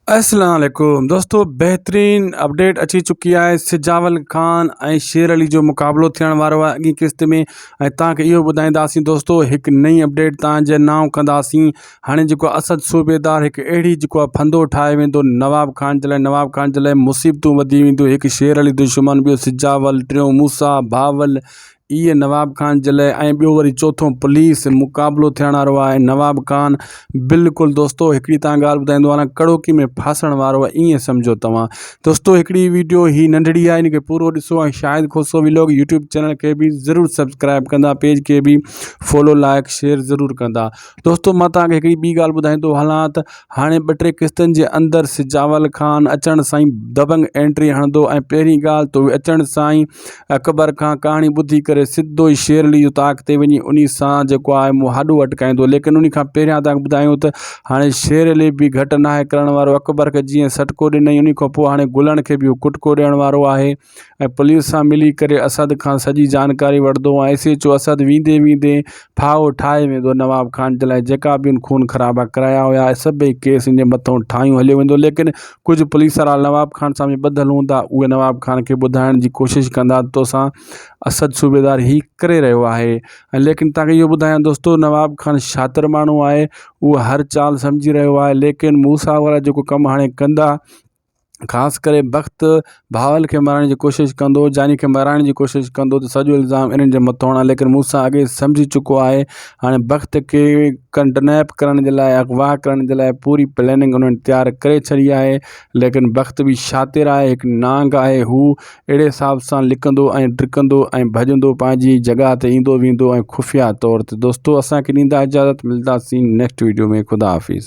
अस्सलाम वालेकुम दोस्तों, बेहतरीन अपडेट अची चुकी है। सिजावल खान और शेर अली जो मुकाबलो थियण वारो आहे अॻी क़िस्त में। तव्हांखे इहो ॿुधाईंदासीं दोस्तों, एक नई अपडेट तव्हांजे नाम कंदासीं। हाणे जेको असद सूबेदार एक अहिड़ी जेको आहे फंदो ठाहे वेंदो नवाब खान जे लाइ। नवाब खान जे लाइ मुसीबतूं वधी वेंदियूं। एक शेर अली दुश्मन, ॿियो सिजावल, टियों मूसा भावल, ये नवाब खान जे लाइ। ऐं ॿियो वरी चौथों पुलिस मुक़ाबलो थियण वारो आहे। नवाब खान बिल्कुलु दोस्तों हिकिड़ी तव्हां ॻाल्हि ॿुधाईंदो आहे न, कड़ोकी में फासण वारो आहे, ईअं सम्झो तव्हां। दोस्तों हिकिड़ी वीडियो ही नंढड़ी आहे, इनखे पूरो ॾिसो ऐं शाहिद खोसो व्लॉग यूट्यूब चैनल के भी ज़रूर सब्सक्राइब कंदा, पेज के भी फॉलो लाइक शेयर ज़रूर कंदा। दोस्तों मां तव्हांखे हिकिड़ी ॿी ॻाल्हि ॿुधाईंदो हलां त हाणे 2-3 क़िस्तनि जे अंदरि सिजावल खान अचण सां ई दबंग एंट्री हणंदो। ऐं पहिरीं ॻाल्हि त अचण सां ई अकबर खां कहाणी ॿुधी करे सिधो ई शेर अली जो ताक़ ते वञी उन सां जेको आहे मुहाॾो अटकाईंदो। लेकिन उन खां पहिरियां तव्हांखे ॿुधायूं त हाणे शेर अली बि घटि नाहे करण वारो। अकबर खे जीअं सटको ॾिनई, उन खां पोइ हाणे गुलनि खे बि कुटको ॾियण वारो आहे। ऐं पुलिस सां मिली करे असद खां सॼी जानकारी वठंदो ऐं SHO असद वेंदे वेंदे फाहो ठाहे वेंदो नवाब खान जे लाइ। जेका बि खून ख़राबा कराया हुआ सभई केस इन जे मथां ठाहियूं हलियो वेंदो। लेकिन कुझु पुलिस वारा नवाब खान सां ॿधल हूंदा, उहे नवाब खान खे ॿुधाइण जी कोशिशि कंदा तोसां असद सूबेदार ही करे रहियो आहे। लेकिन तव्हांखे इहो ॿुधायां दोस्तों, नवाब खान शातिर माण्हू आहे, उहो हर चाल सम्झी रहियो आहे। लेकिन मूसा वारा जेको कमु हाणे कंदा, ख़ासि करे बख़्त भावल खे मारण जी कोशिशि कंदो, जानी खे माराइण जी कोशिशि कंदो, त सॼो इल्ज़ाम इन्हनि जे मथां हणा। लेकिन मूसा अॻे सम्झी चुको आहे। हाणे बख़्त खे किडनैप करण जे लाइ, अगवा करण जे लाइ पूरी प्लैनिंग उन्हनि तयारु करे छॾी आहे। लेकिन बख़्त बि शातिर आहे, हिकु नांग आहे। हू अहिड़े हिसाब सां लिकंदो ऐं ड्रिकंदो ऐं भॼंदो, पंहिंजी जॻह ते ईंदो वेंदो ऐं खुफ़िया तौर ते। दोस्तों असांखे ॾींदा इजाज़त, मिलंदासीं नेक्स्ट वीडियो में। ख़ुदा हाफ़िज़।